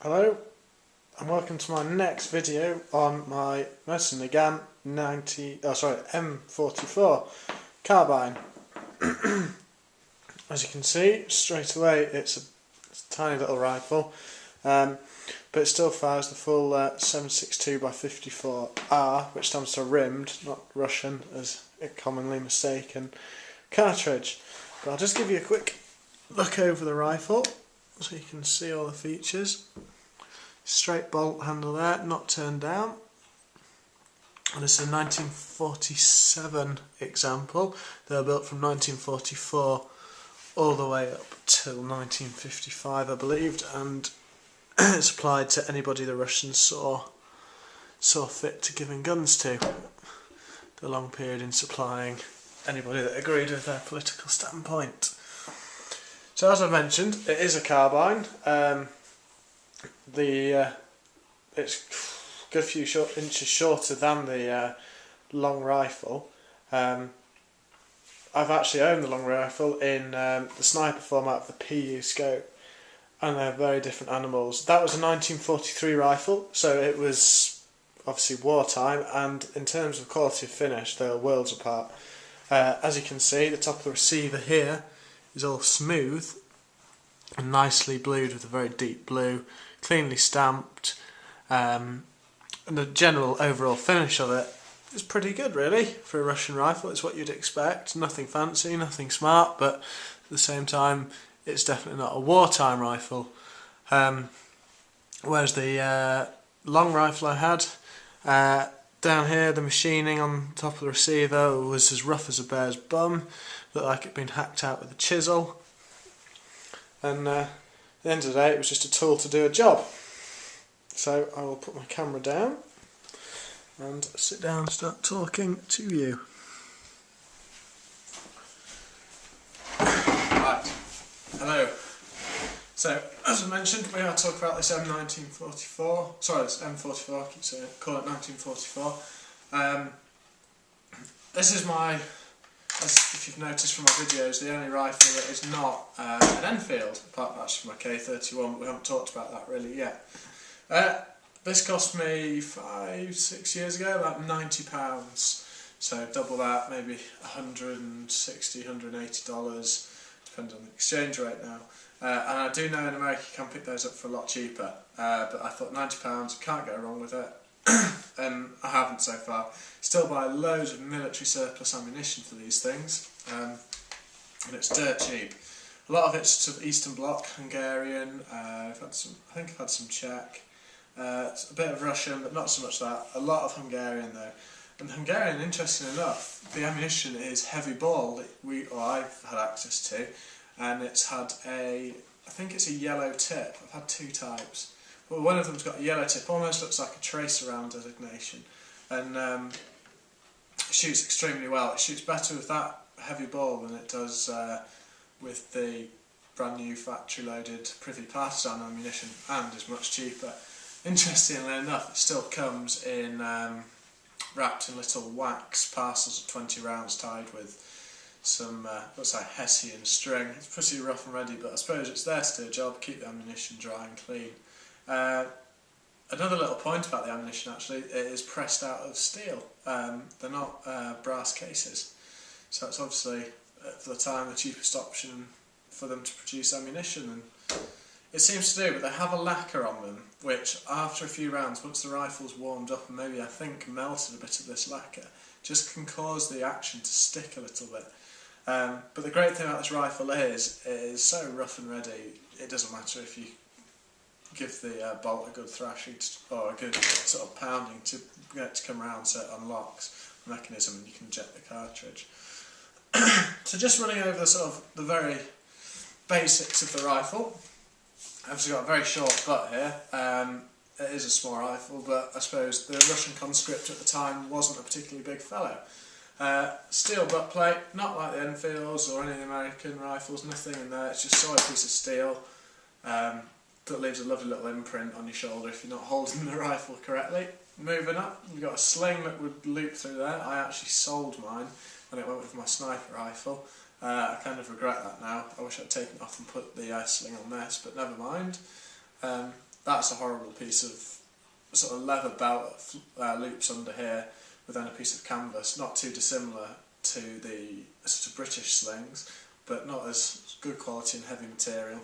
Hello and welcome to my next video on my Moisin Nagant M44 carbine. As you can see straight away it's a tiny little rifle, but it still fires the full 7.62x54R, which stands for rimmed, not Russian as it commonly mistaken, cartridge. But I'll just give you a quick look over the rifle so you can see all the features. Straight bolt handle there, not turned down. And this is a 1947 example. They were built from 1944 all the way up till 1955, I believed, and it's applied to anybody the Russians saw fit to giving guns to. The long period in supplying anybody that agreed with their political standpoint. So as I mentioned, it is a carbine. It's a good few inches shorter than the long rifle. I've actually owned the long rifle in the sniper format of the PU scope, and they're very different animals. That was a 1943 rifle, so it was obviously wartime, and in terms of quality of finish they were worlds apart. As you can see, the top of the receiver here is all smooth and nicely blued with a very deep blue, cleanly stamped, and the general overall finish of it is pretty good really for a Russian rifle. It's what you'd expect, nothing fancy, nothing smart, but at the same time it's definitely not a wartime rifle. Whereas the long rifle I had, down here the machining on top of the receiver was as rough as a bear's bum, looked like it'd been hacked out with a chisel, and at the end of the day it was just a tool to do a job. So I will put my camera down and sit down and start talking to you. Right, hello. So as I mentioned, we are talking about this M44, this M44, I keep saying it, call it 1944. This is my, as if you've noticed from my videos, the only rifle that is not an Enfield, apart from actually my K31, but we haven't talked about that really yet. This cost me 5-6 years ago about £90, so double that, maybe $160, $180, depends on the exchange rate now. And I do know in America you can pick those up for a lot cheaper, but I thought £90, can't go wrong with it, and I haven't so far. Still buy loads of military surplus ammunition for these things, and it's dirt cheap. A lot of it's sort of Eastern Bloc, Hungarian, I've had some, I think I've had some Czech, a bit of Russian, but not so much that. A lot of Hungarian though. And Hungarian, interesting enough, the ammunition is heavy ball that I've had access to, and it's had I think it's a yellow tip. I've had two types. Well, one of them's got a yellow tip, almost looks like a tracer round designation, and it shoots extremely well. It shoots better with that heavy ball than it does with the brand new factory loaded Privy Partisan ammunition, and is much cheaper. Interestingly enough, it still comes in wrapped in little wax parcels of 20 rounds tied with some looks like Hessian string. It's pretty rough and ready, but I suppose it's there to do a job, keep the ammunition dry and clean. Another little point about the ammunition actually, it is pressed out of steel. They're not brass cases, so it's obviously for the time the cheapest option for them to produce ammunition, and it seems to do, but they have a lacquer on them which after a few rounds, once the rifle's warmed up and maybe I think melted a bit of this lacquer, just can cause the action to stick a little bit. But the great thing about this rifle is it is so rough and ready, it doesn't matter if you give the bolt a good thrashing or a good sort of pounding to get it to come around, so it unlocks the mechanism and you can eject the cartridge. So just running over the very basics of the rifle. Obviously got a very short butt here. It is a small rifle, but I suppose the Russian conscript at the time wasn't a particularly big fellow. Steel butt plate, not like the Enfields or any of the American rifles, nothing in there, it's just a solid piece of steel that leaves a lovely little imprint on your shoulder if you're not holding the rifle correctly. Moving up, you've got a sling that would loop through there. I actually sold mine when it went with my sniper rifle. I kind of regret that now. I wish I'd taken it off and put the sling on this, but never mind. That that's a horrible piece of sort of leather belt loops under here, with then a piece of canvas, not too dissimilar to the sort of British slings, but not as good quality and heavy material.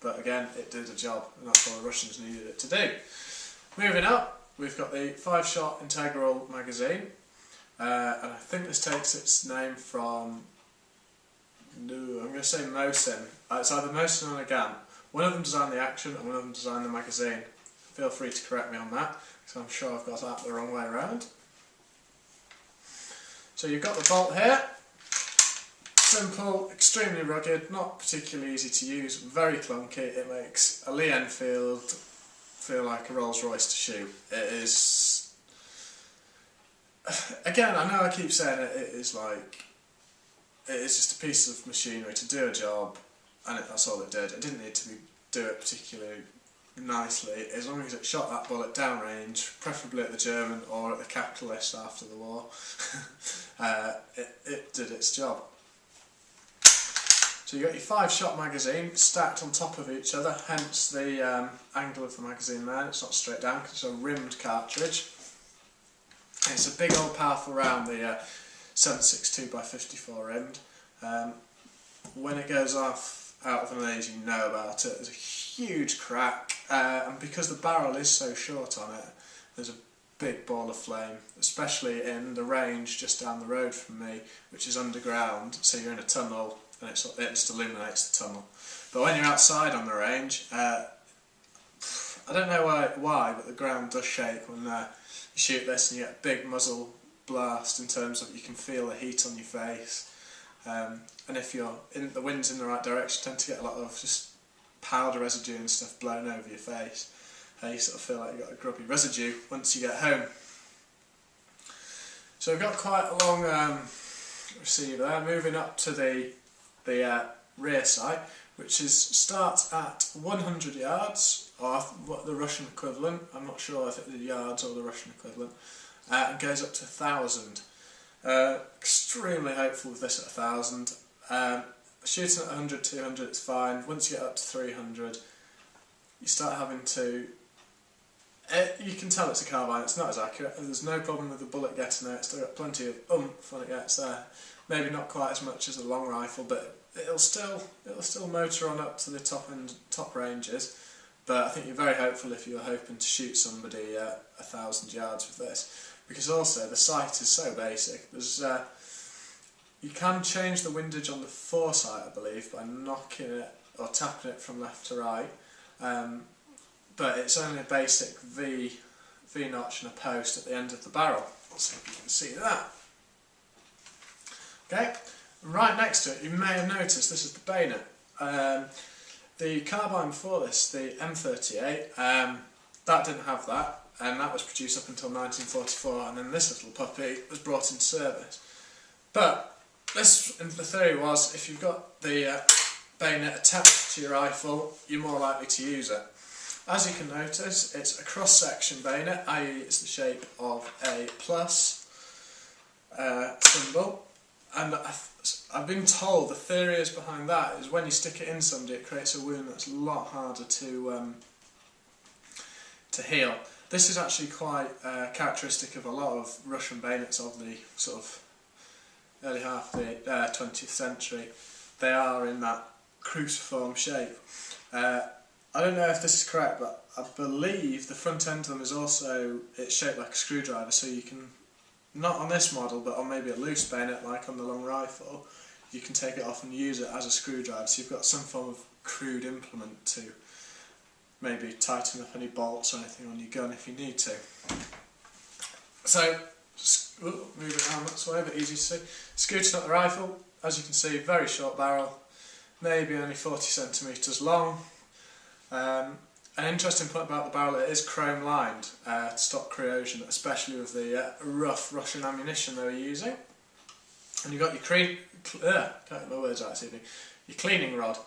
But again, it did a job, and that's what the Russians needed it to do. Moving up, we've got the 5-shot integral magazine, and I think this takes its name from, I'm going to say Moisin. It's either Moisin or Nagant. One of them designed the action and one of them designed the magazine. Feel free to correct me on that, because I'm sure I've got that the wrong way around. So you've got the bolt here. Simple, extremely rugged, not particularly easy to use, very clunky. It makes a Lee Enfield feel like a Rolls Royce to shoot. It is, again, I know I keep saying it, it is just a piece of machinery to do a job, and that's all it did. It didn't need to do it particularly nicely, as long as it shot that bullet downrange, preferably at the German or at the capitalist after the war. It did its job. So you've got your 5-shot magazine stacked on top of each other, hence the angle of the magazine there. It's not straight down because it's a rimmed cartridge. And it's a big old powerful round, the 7.62x54 rimmed. When it goes off out of the maze, you know about it. There's a huge crack, and because the barrel is so short on it, there's a big ball of flame, especially in the range just down the road from me, which is underground, so you're in a tunnel, and it just illuminates the tunnel. But when you're outside on the range, I don't know why, but the ground does shake when you shoot this, and you get a big muzzle blast in terms of you can feel the heat on your face. And if the wind's in the right direction, you tend to get a lot of just powder residue and stuff blown over your face. You sort of feel like you've got a grubby residue once you get home. So we've got quite a long receiver there. Moving up to the rear sight, which starts at 100 yards, or what the Russian equivalent. I'm not sure if it's the yards or the Russian equivalent, and goes up to 1,000. Extremely hopeful with this at 1,000. Shooting at 100, 200 it's fine. Once you get up to 300, you start having to... you can tell it's a carbine, it's not as accurate. There's no problem with the bullet getting there, it's still got plenty of oomph when it gets there. Maybe not quite as much as a long rifle, but it'll still motor on up to the top ranges. But I think you're very hopeful if you're hoping to shoot somebody at 1,000 yards with this, because also the sight is so basic. There's you can change the windage on the foresight, I believe, by knocking it or tapping it from left to right. But it's only a basic V notch and a post at the end of the barrel. Let's see if you can see that. Okay, right next to it, you may have noticed this is the bayonet. The carbine before this, the M38, that didn't have that, and that was produced up until 1944, and then this little puppy was brought into service. But this, the theory was, if you've got the bayonet attached to your rifle, you're more likely to use it. As you can notice, it's a cross-section bayonet, i.e. it's the shape of a plus symbol, and I've been told the theory is behind that is when you stick it in somebody, it creates a wound that's a lot harder to heal. This is actually quite characteristic of a lot of Russian bayonets of the sort of early half of the 20th century. They are in that cruciform shape. I don't know if this is correct, but I believe the front end of them is also, it's shaped like a screwdriver, so you can, not on this model, but on maybe a loose bayonet like on the long rifle, you can take it off and use it as a screwdriver, so you've got some form of crude implement to maybe tighten up any bolts or anything on your gun if you need to. So, move it around that way, a bit easy to see. Scooting up the rifle, as you can see, very short barrel, maybe only 40 centimetres long. An interesting point about the barrel, it is chrome lined to stop corrosion, especially with the rough Russian ammunition they were using. And you've got your can't get my words out this evening. Your cleaning rod.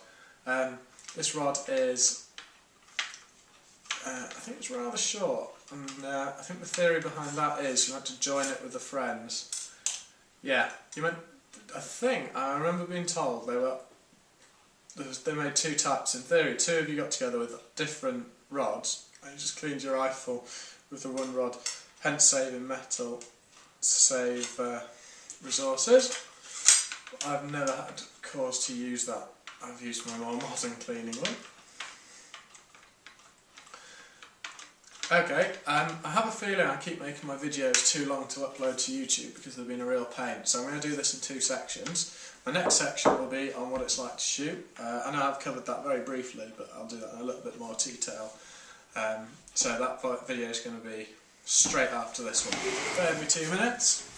This rod is, I think it's rather short, and I think the theory behind that is you had to join it with the friends. Yeah, I remember being told they made two types. In theory, two of you got together with different rods, and you just cleaned your rifle with the one rod, hence saving metal to save resources. I've never had cause to use that. I've used my more modern cleaning one. Okay, I have a feeling I keep making my videos too long to upload to YouTube because they've been a real pain, so I'm going to do this in 2 sections. My next section will be on what it's like to shoot. I know I've covered that very briefly, but I'll do that in a little bit more detail. So that video is going to be straight after this one. Every 2 minutes.